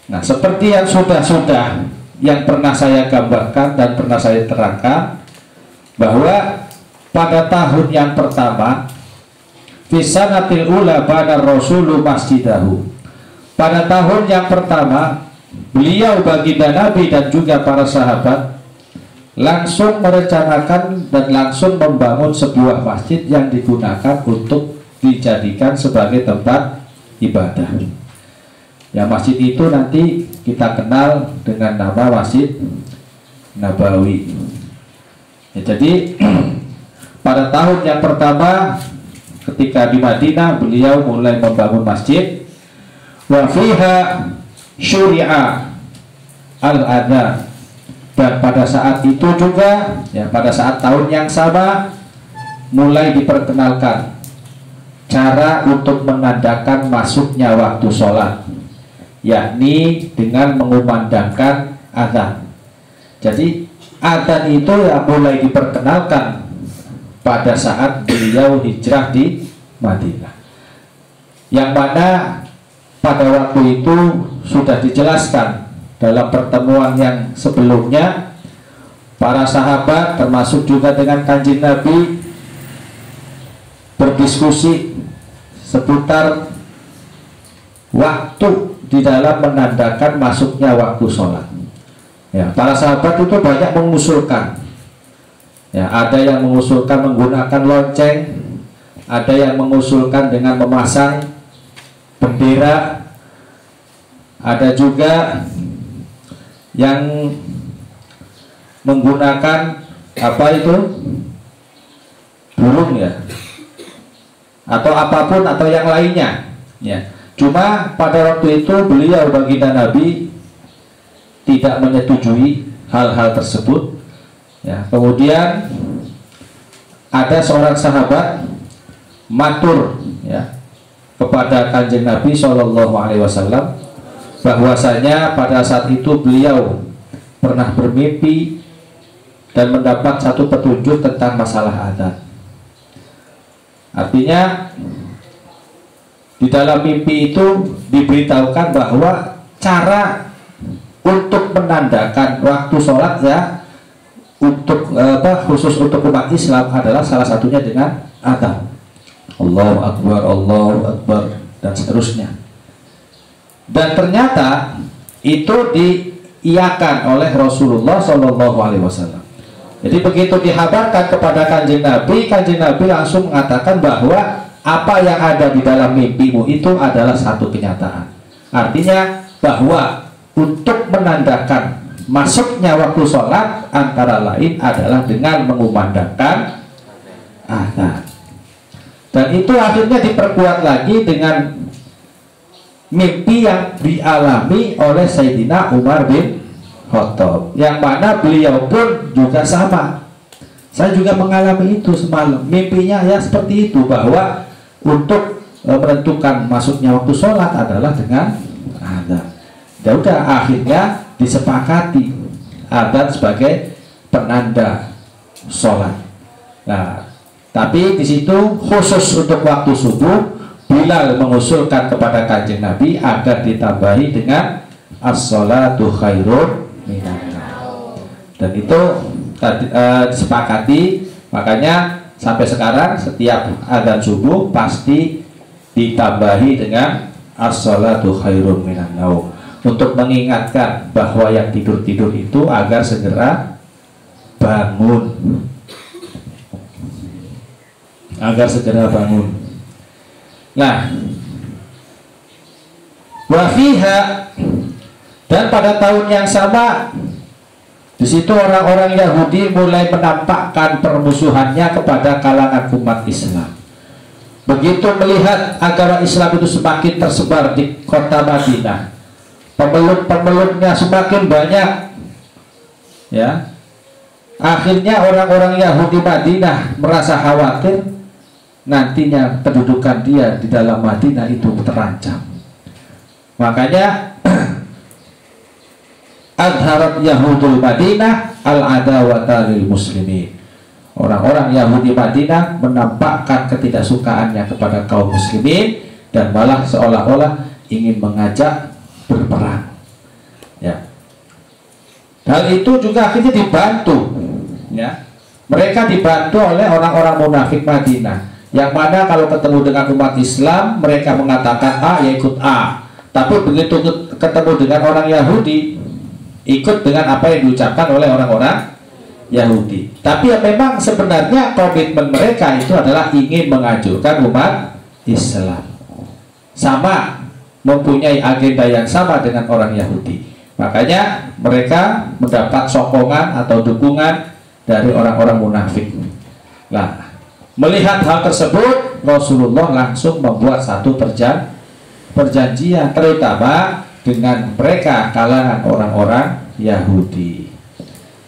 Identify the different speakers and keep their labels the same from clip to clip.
Speaker 1: Nah, seperti yang sudah-sudah yang pernah saya gambarkan dan pernah saya terangkan, bahwa pada tahun yang pertama fisanatil ula bana rasulu masjidahu, pada tahun yang pertama beliau baginda Nabi dan juga para sahabat langsung merencanakan dan langsung membangun sebuah masjid yang digunakan untuk dijadikan sebagai tempat ibadah. Ya, masjid itu nanti kita kenal dengan nama Masjid Nabawi. Ya, jadi pada tahun yang pertama ketika di Madinah beliau mulai membangun masjid. Wa fiha syuri'a al-adhan, dan pada saat itu juga, ya pada saat tahun yang sama, mulai diperkenalkan cara untuk menandakan masuknya waktu sholat, yakni dengan mengumandangkan adzan. Jadi adzan itu yang mulai diperkenalkan pada saat beliau hijrah di Madinah, yang mana pada waktu itu sudah dijelaskan dalam pertemuan yang sebelumnya. Para sahabat termasuk juga dengan Kanjeng Nabi berdiskusi seputar waktu di dalam menandakan masuknya waktu sholat. Ya, para sahabat itu banyak mengusulkan. Ya, ada yang mengusulkan menggunakan lonceng, ada yang mengusulkan dengan memasang bendera, ada juga yang menggunakan apa itu, burung ya, atau apapun atau yang lainnya. Ya, cuma pada waktu itu beliau baginda Nabi tidak menyetujui hal-hal tersebut. Ya, kemudian ada seorang sahabat matur ya kepada Kanjeng Nabi Shallallahu Alaihi Wasallam bahwasanya pada saat itu beliau pernah bermimpi dan mendapat satu petunjuk tentang masalah adzan. Artinya di dalam mimpi itu diberitahukan bahwa cara untuk menandakan waktu sholat ya untuk khusus untuk umat Islam adalah salah satunya dengan adzan. Allahu Akbar dan seterusnya. Dan ternyata itu diiyakan oleh Rasulullah Shallallahu Alaihi Wasallam. Jadi begitu dihabarkan kepada Kanjeng Nabi langsung mengatakan bahwa apa yang ada di dalam mimpimu itu adalah satu kenyataan. Artinya bahwa untuk menandakan masuknya waktu sholat antara lain adalah dengan mengumandangkan adzan. Dan itu akhirnya diperkuat lagi dengan mimpi yang dialami oleh Sayyidina Umar bin Khattab, yang mana beliau pun juga sama. Saya juga mengalami itu semalam. Mimpinya ya seperti itu, bahwa untuk menentukan masuknya waktu sholat adalah dengan adzan. Ya udah, akhirnya disepakati adzan sebagai penanda sholat. Nah, tapi di situ khusus untuk waktu subuh, Bilal mengusulkan kepada Kanjeng Nabi agar ditambahi dengan as-sholatu khairun minan naum. Dan itu disepakati, makanya sampai sekarang setiap adzan subuh pasti ditambahi dengan as-sholatu khairun minan naum, untuk mengingatkan bahwa yang tidur-tidur itu agar segera bangun, Nah, wafiha, dan pada tahun yang sama di situ orang-orang Yahudi mulai menampakkan permusuhannya kepada kalangan umat Islam. Begitu melihat agama Islam itu semakin tersebar di kota Madinah, pemeluk-pemeluknya semakin banyak, ya, akhirnya orang-orang Yahudi Madinah merasa khawatir nantinya kedudukan dia di dalam Madinah itu terancam. Makanya adharat Yahudul Madinah al-adawata lil muslimin. Orang-orang Yahudi Madinah menampakkan ketidaksukaannya kepada kaum muslimin dan malah seolah-olah ingin mengajak berperang. Hal itu juga akhirnya dibantu, ya. Mereka dibantu oleh orang-orang munafik Madinah, yang mana kalau ketemu dengan umat Islam mereka mengatakan A ya ikut A, tapi begitu ketemu dengan orang Yahudi ikut dengan apa yang diucapkan oleh orang-orang Yahudi. Tapi ya memang sebenarnya komitmen mereka itu adalah ingin menghancurkan umat Islam, sama mempunyai agenda yang sama dengan orang Yahudi. Makanya mereka mendapat sokongan atau dukungan dari orang-orang munafik. Nah, melihat hal tersebut, Rasulullah langsung membuat satu perjanjian, terutama dengan mereka kalangan orang-orang Yahudi.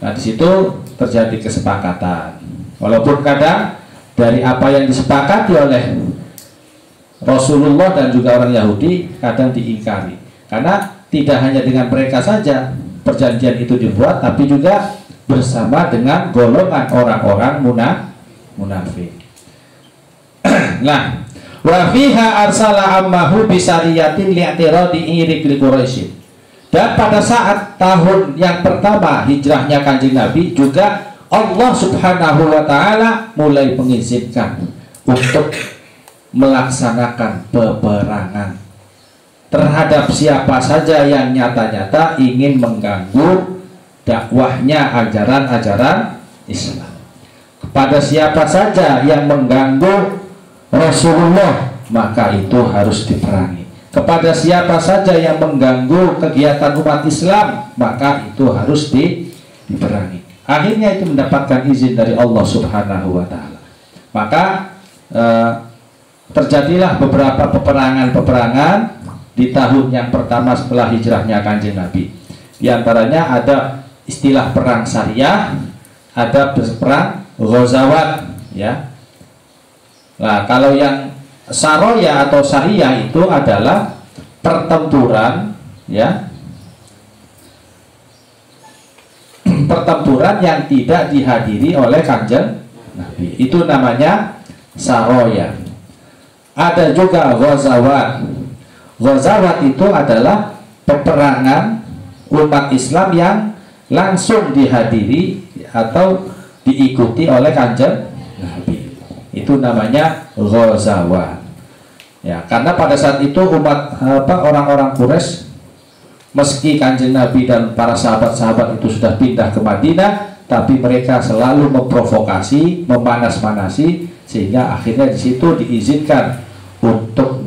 Speaker 1: Nah, di situ terjadi kesepakatan. Walaupun kadang dari apa yang disepakati oleh Rasulullah dan juga orang Yahudi kadang diingkari, karena tidak hanya dengan mereka saja perjanjian itu dibuat, tapi juga bersama dengan golongan orang-orang munafik. Nah, wa fiha arsala ammahu bisariyatin li'tiradi irik li Quraisy. Dan pada saat tahun yang pertama hijrahnya Kanjeng Nabi juga Allah Subhanahu wa taala mulai mengizinkan untuk melaksanakan peperangan terhadap siapa saja yang nyata-nyata ingin mengganggu dakwahnya ajaran-ajaran Islam. Kepada siapa saja yang mengganggu Rasulullah, maka itu harus diperangi. Kepada siapa saja yang mengganggu kegiatan umat Islam, maka itu harus diperangi. Akhirnya itu mendapatkan izin dari Allah Subhanahu wa taala. Maka terjadilah beberapa peperangan di tahun yang pertama setelah hijrahnya Kanjeng Nabi. Di antaranya ada istilah perang Sariyah, ada perang Ghazawat, ya. Nah, kalau yang Saroya atau Sariyah itu adalah pertempuran, ya, pertempuran yang tidak dihadiri oleh Kanjeng Nabi. Itu namanya Saroya. Ada juga Ghazawat. Ghazawat itu adalah peperangan umat Islam yang langsung dihadiri atau diikuti oleh Kanjeng Nabi. Itu namanya Ghazawat. Ya, karena pada saat itu orang-orang Quraisy, meski Kanjeng Nabi dan para sahabat-sahabat itu sudah pindah ke Madinah, tapi mereka selalu memprovokasi, memanas-manasi, sehingga akhirnya di situ diizinkan untuk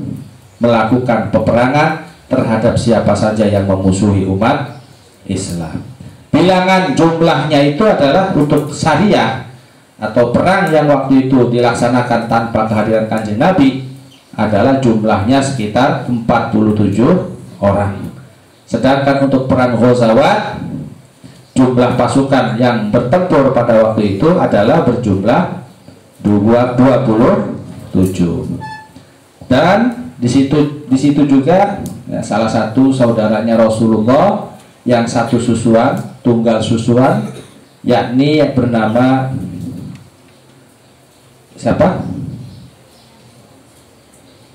Speaker 1: melakukan peperangan terhadap siapa saja yang memusuhi umat Islam. Bilangan jumlahnya itu adalah untuk Sariyah atau perang yang waktu itu dilaksanakan tanpa kehadiran Kanjeng Nabi adalah jumlahnya sekitar 47 orang. Sedangkan untuk perang Ghazawat, jumlah pasukan yang bertempur pada waktu itu adalah berjumlah 27. Dan di situ juga ya, salah satu saudaranya Rasulullah yang satu susuan, tunggal susuan, yakni yang bernama siapa?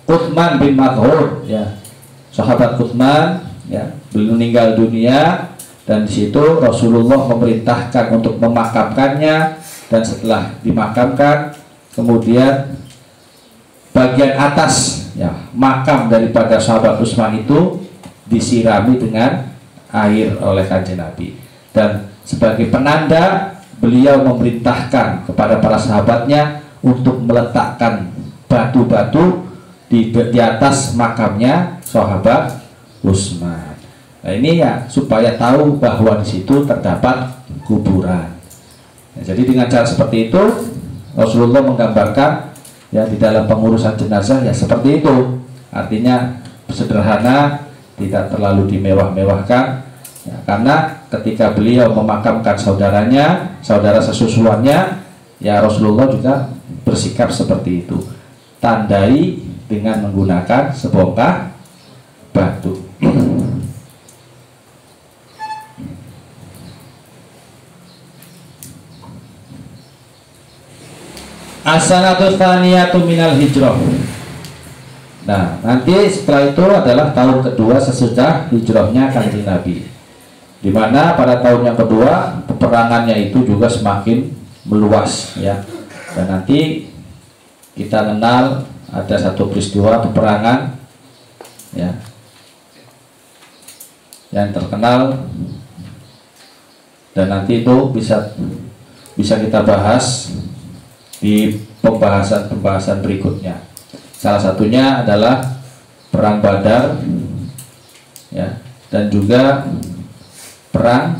Speaker 1: Uthman bin Mad'un, ya, sahabat Uthman, ya, beliau meninggal dunia, dan di situ Rasulullah memerintahkan untuk memakamkannya, dan setelah dimakamkan kemudian bagian atas, ya, makam daripada sahabat Utsman itu disirami dengan air oleh Kanjeng Nabi, dan sebagai penanda beliau memerintahkan kepada para sahabatnya untuk meletakkan batu-batu di atas makamnya sahabat Utsman. Nah, ini ya supaya tahu bahwa di situ terdapat kuburan. Nah, jadi dengan cara seperti itu Rasulullah menggambarkan ya di dalam pengurusan jenazah ya seperti itu. Artinya sederhana, tidak terlalu dimewah-mewahkan. Ya, karena ketika beliau memakamkan saudaranya, saudara sesusuannya, ya Rasulullah juga bersikap seperti itu. Tandai dengan menggunakan sebongkah batu. As-sanatu tsaniyatu minal hijrah. Nah, nanti setelah itu adalah tahun kedua sesudah hijrahnya Kanjeng Nabi. di mana pada tahun yang kedua peperangannya itu juga semakin meluas ya. Dan nanti kita kenal ada satu peristiwa peperangan ya yang terkenal, dan nanti itu bisa kita bahas di pembahasan berikutnya. Salah satunya adalah perang Badar ya, dan juga perang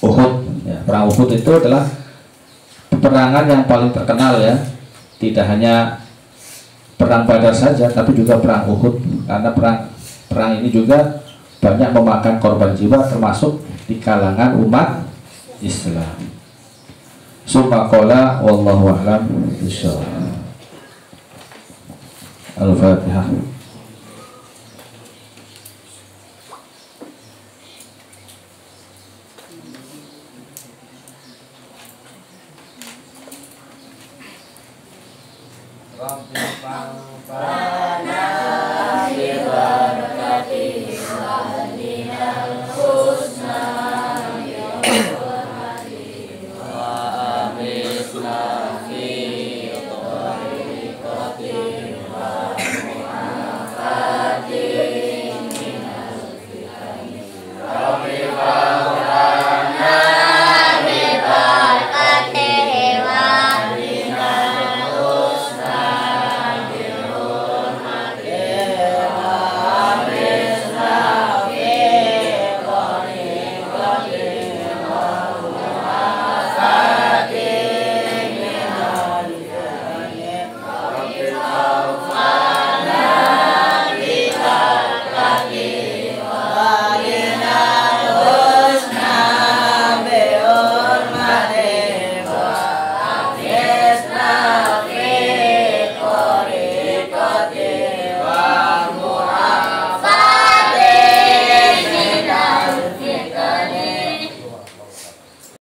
Speaker 1: Uhud ya. Perang Uhud itu adalah peperangan yang paling terkenal ya, tidak hanya perang Badar saja tapi juga perang Uhud, karena perang ini juga banyak memakan korban jiwa termasuk di kalangan umat Islam. Summa qala wallahu a'lam bishawab. Al-Fatihah. Rabbil